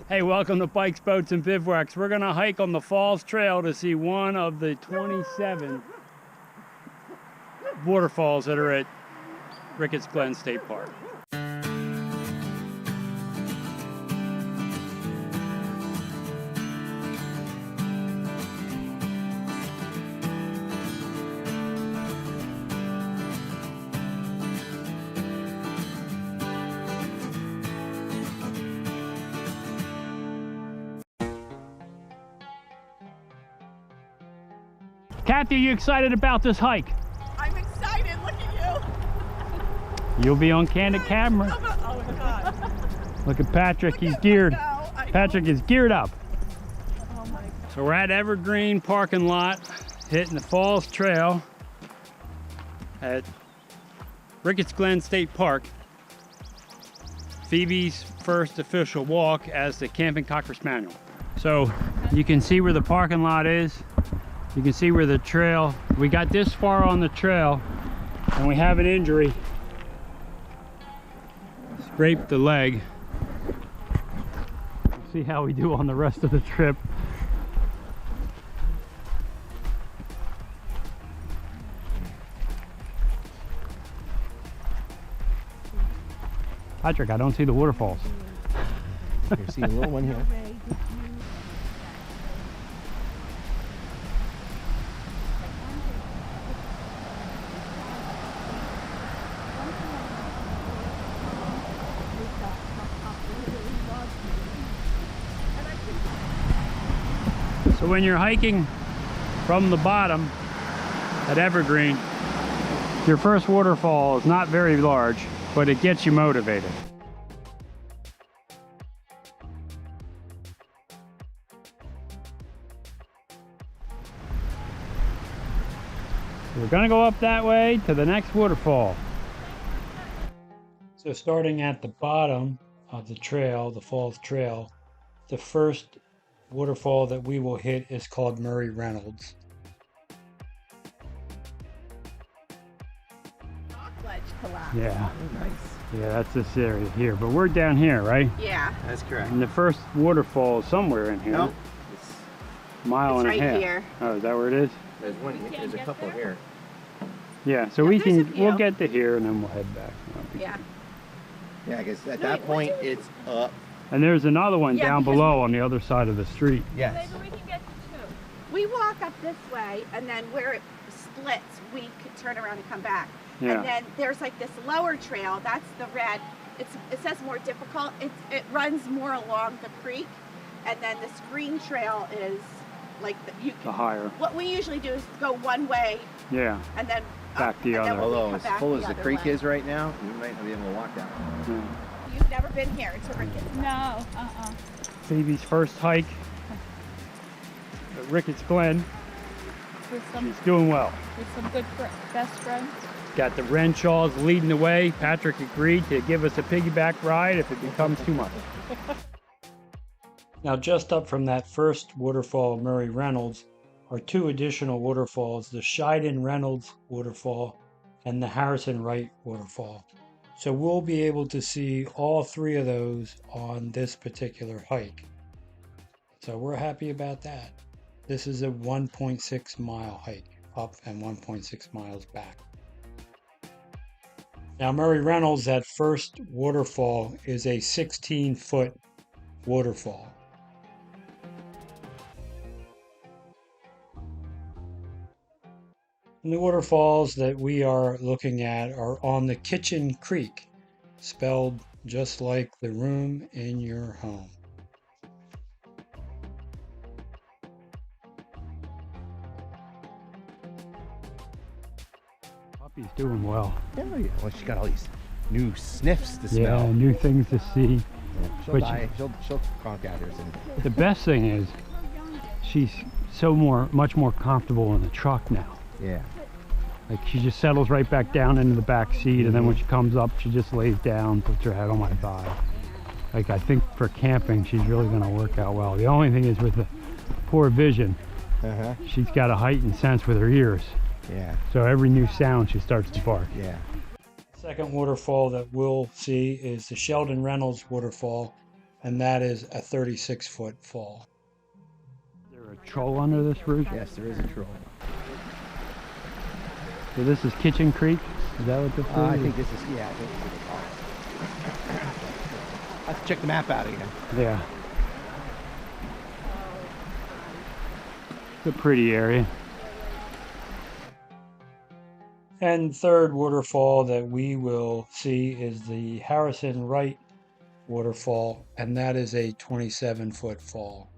Hey, welcome to Bikes, Boats, and Bivouacs. We're gonna hike on the Falls Trail to see one of the 27 waterfalls that are at Ricketts Glen State Park. Kathy, are you excited about this hike? I'm excited. Look at you. You'll be on candid camera. Oh my God. Look at Patrick. He's geared. Patrick is geared up. Oh my God. So we're at Evergreen parking lot, hitting the Falls Trail at Ricketts Glen State Park. Phoebe's first official walk as the Camping Cocker Spaniel. So you can see where the parking lot is. You can see where the trail, we got this far on the trail and we have an injury. Scraped the leg. We'll see how we do on the rest of the trip. Patrick, I don't see the waterfalls. You see a little one here. So when you're hiking from the bottom at Evergreen, your first waterfall is not very large, but it gets you motivated. We're gonna go up that way to the next waterfall. So starting at the bottom of the trail, the Falls Trail, the first waterfall that we will hit is called Reynolds. Ledge collapse. Yeah, Nice. yeah, that's this area here. But we're down here, right? Yeah. That's correct. And the first waterfall is somewhere in here. Nope. Mile It's and a right half. here. Oh, is that where it is? There's one. There's a couple here. Yeah. So Yeah, we there's a can. We'll few. get to here and then we'll head back. Yeah. Yeah, I guess at No, that wait, point what do you- it's up. And there's another one Yeah, down because- below on the other side of the street. Yes. Maybe we can get to two. We walk up this way, and then where it splits, we could turn around and come back. Yeah. And then there's like this lower trail. That's the red. It says more difficult. It runs more along the creek, and then this green trail is like you The can. higher. What we usually do is go one way Yeah. and then Back up, the and then other. we Although come as back full as the other creek way. is right now, you might not be able to walk that one. Yeah. You've never been here to Ricketts. No, Phoebe's first hike at Ricketts Glen. with She's doing well. some good best friends. Got the Renshaws leading the way. Patrick agreed to give us a piggyback ride if it becomes too much. Now, just up from that first waterfall, Reynolds, are two additional waterfalls, the Scheiden Reynolds waterfall and the Harrison Wright waterfall. So we'll be able to see all three of those on this particular hike. So we're happy about that. This is a 1.6 mile hike up and 1.6 miles back. Now, Reynolds, that first waterfall, is a 16-foot waterfall. And the waterfalls that we are looking at are on the Kitchen Creek, spelled just like the room in your home. Puppy's doing well. Oh yeah. Well, she got all these new sniffs to smell. Yeah, new things to see. Yeah, she'll But die. She'll conk out here soon. The best thing is she's much more comfortable in the truck now. Yeah. Like she just settles right back down into the back seat, and then when she comes up, she just lays down, puts her head on my thigh. Like I think for camping, she's really going to work out well. The only thing is with the poor vision, she's got a heightened sense with her ears. Yeah. So every new sound, she starts to bark. Yeah. Second waterfall that we'll see is the Sheldon Reynolds waterfall. and that is a 36-foot fall. Is there a troll under this bridge? Yes, there is a troll. So this is Kitchen Creek? Is that what this is? I think this is, yeah, I think this is the call. Let's check the map out again. Yeah. It's a pretty area. And third waterfall that we will see is the Harrison Wright waterfall, and that is a 27-foot fall.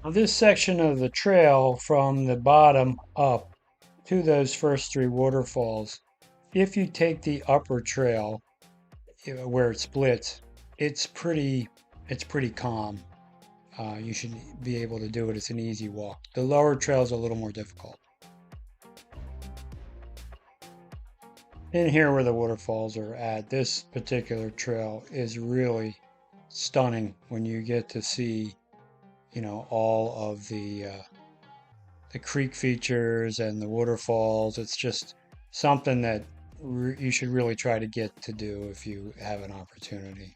Now this section of the trail from the bottom up to those first three waterfalls, if you take the upper trail where it splits, it's pretty calm. You should be able to do it. It's an easy walk. The lower trail is a little more difficult. In here where the waterfalls are at, this particular trail is really stunning when you get to see, you know, all of the creek features and the waterfalls. It's just something that you should really try to get to do if you have an opportunity.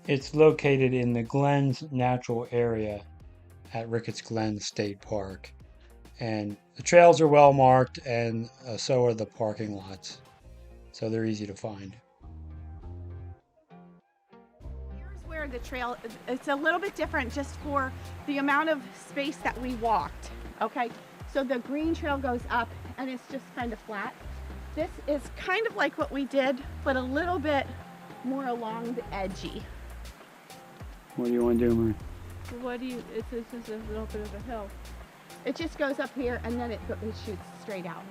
It's located in the Glens Natural Area at Ricketts Glen State Park. And the trails are well marked, and so are the parking lots. So they're easy to find. Here's where the trail, it's a little bit different just for the amount of space that we walked, okay? So the green trail goes up and it's just kind of flat. This is kind of like what we did, but a little bit more along the edgy. What do you want to do, Marie? What do you, this is a little bit of a hill. It just goes up here and then it shoots straight out.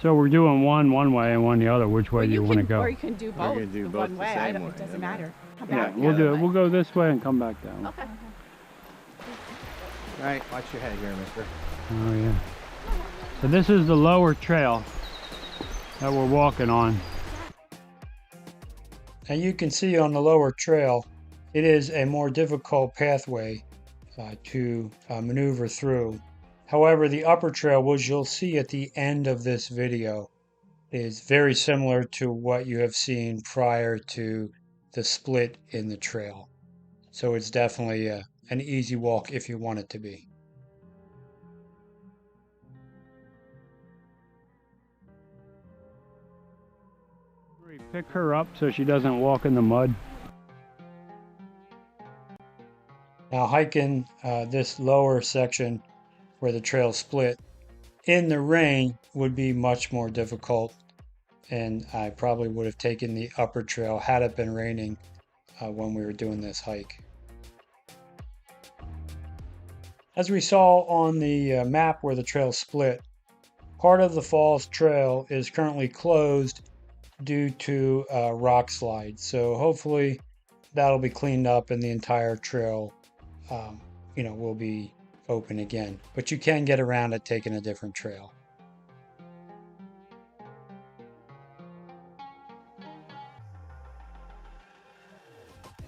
So we're doing one way and one the other. Which way do you want to go? Or you can do both. can do the both one the way. same way, It doesn't yeah. matter. Come Yeah, back the we'll other do it. way. We'll go this way and come back down. Okay. All right, watch your head here, mister. Oh yeah. So this is the lower trail that we're walking on. And you can see on the lower trail, it is a more difficult pathway to maneuver through. However, the upper trail, which you'll see at the end of this video, is very similar to what you have seen prior to the split in the trail. So it's definitely an easy walk if you want it to be. Pick her up so she doesn't walk in the mud. Now hiking this lower section where the trail split in the rain would be much more difficult, and I probably would have taken the upper trail had it been raining when we were doing this hike. As we saw on the map where the trail split, part of the Falls Trail is currently closed due to a rock slide. So hopefully that'll be cleaned up and the entire trail will be open again. But you can get around it taking a different trail.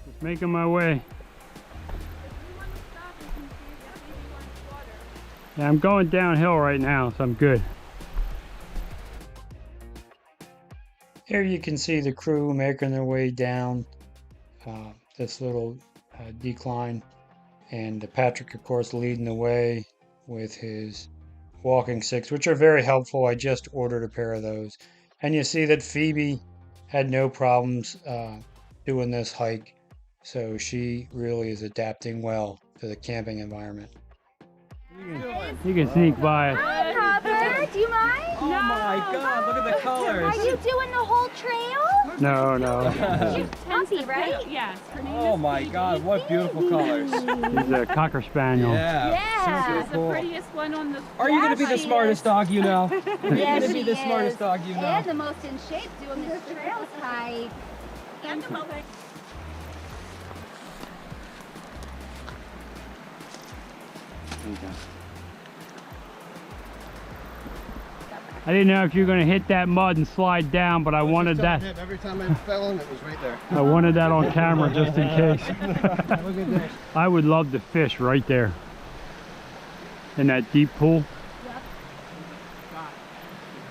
Just making my way. Yeah, I'm going downhill right now, so I'm good. Here you can see the crew making their way down this little decline, and Patrick, of course, leading the way with his walking sticks, which are very helpful. I just ordered a pair of those. And you see that Phoebe had no problems doing this hike, so she really is adapting well to the camping environment. You can sneak by. Hi, Robert. Do you mind? Oh my God! Look at the colors. Are you doing the whole trail? No, no. She's puppy, right? Yes. Her name Oh is my Phoebe. God! What beautiful colors. He's a Cocker Spaniel. Yeah. Super She's the cool. prettiest one on the. Are you gonna be the she smartest is. dog you know? Are you Yes, gonna be she the is. smartest dog you know? And the most in shape doing this trail hike. And the moment. I didn't know if you were going to hit that mud and slide down, but I wanted that. Every time I fell in, it was right there. I wanted that on camera just in case. Look at this. I would love to fish right there in that deep pool. The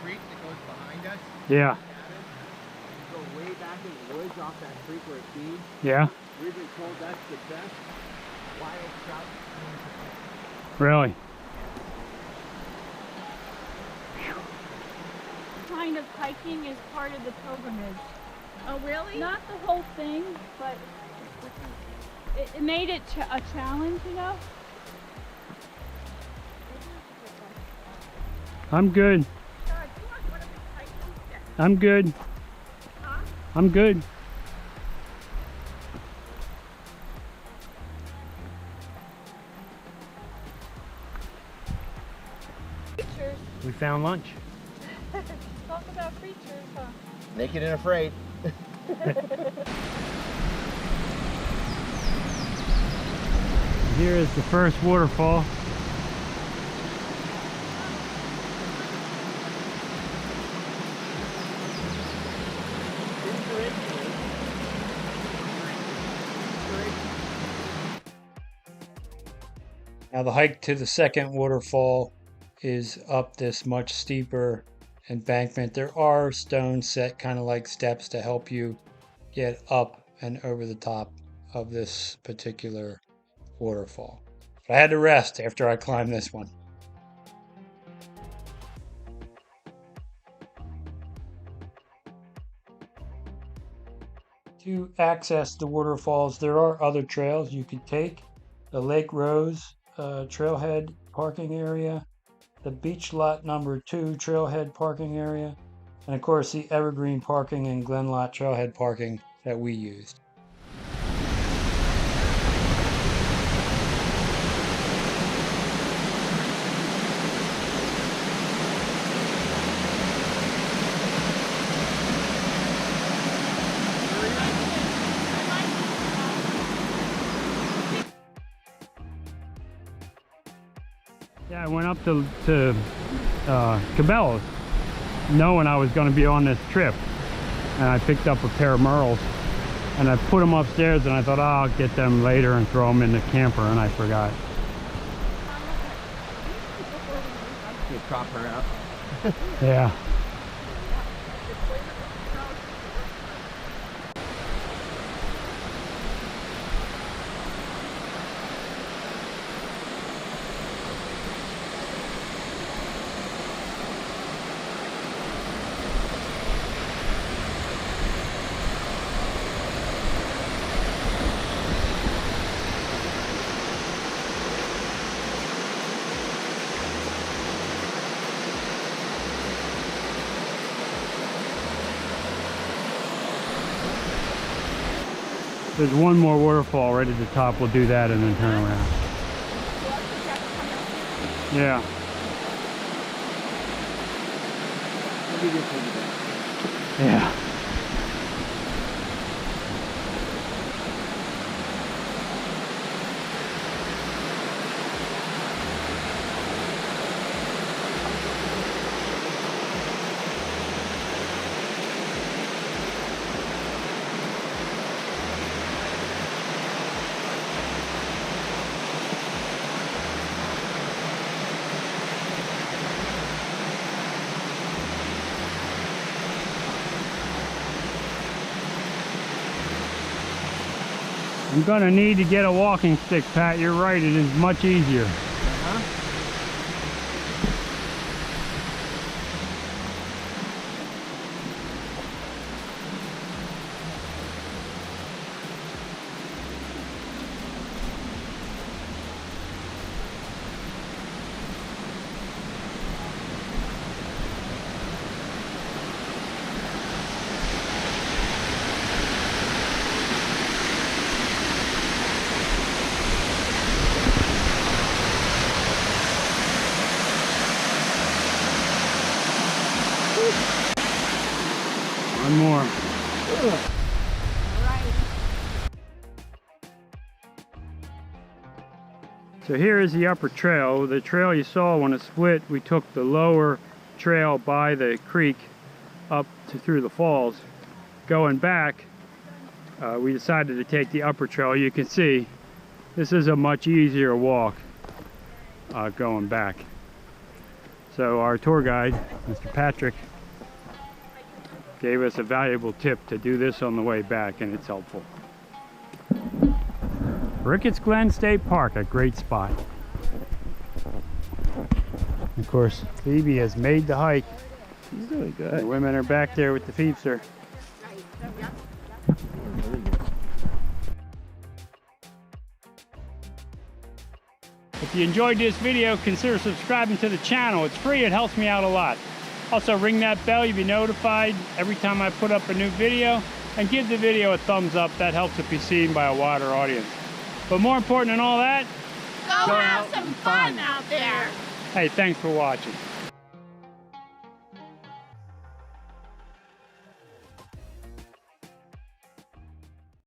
creek that goes behind us. Yeah. Go way back in the woods Yeah? We've been told that's the best wild trout. Really? Kind of hiking is part of the pilgrimage. Oh, really? Not the whole thing, but it made it a challenge, you know? I'm good. I'm good. I'm good. Creatures. We found lunch. Talk about creatures, huh? Naked and afraid. Here is the first waterfall. Now the hike to the second waterfall is up this much steeper embankment. There are stones set kind of like steps to help you get up and over the top of this particular waterfall. But I had to rest after I climbed this one. To access the waterfalls, there are other trails you could take. The Lake Rose trailhead parking area, the Beach Lot number 2 trailhead parking area, and of course the Evergreen parking and Glen Lot trailhead parking that we used. Yeah, I went up to Cabela's knowing I was going to be on this trip, and I picked up a pair of merles and I put them upstairs, and I thought, oh, I'll get them later and throw them in the camper, and I forgot. You prop her up. Yeah. There's one more waterfall right at the top. We'll do that and then turn around. Yeah. Yeah. I'm gonna need to get a walking stick, Pat. You're right, it is much easier. One more. So here is the upper trail. The trail you saw when it split, we took the lower trail by the creek up through the falls. Going back, we decided to take the upper trail. You can see this is a much easier walk going back. So our tour guide, Mr. Patrick, gave us a valuable tip to do this on the way back, and it's helpful. Ricketts Glen State Park, a great spot. Of course, Phoebe has made the hike. She's doing The good. women are back there with the Phoebster. If you enjoyed this video, consider subscribing to the channel. It's free, it helps me out a lot. Also ring that bell, you'll be notified every time I put up a new video, and give the video a thumbs up. That helps it be seen by a wider audience. But more important than all that, Go have some fun out there. hey, thanks for watching.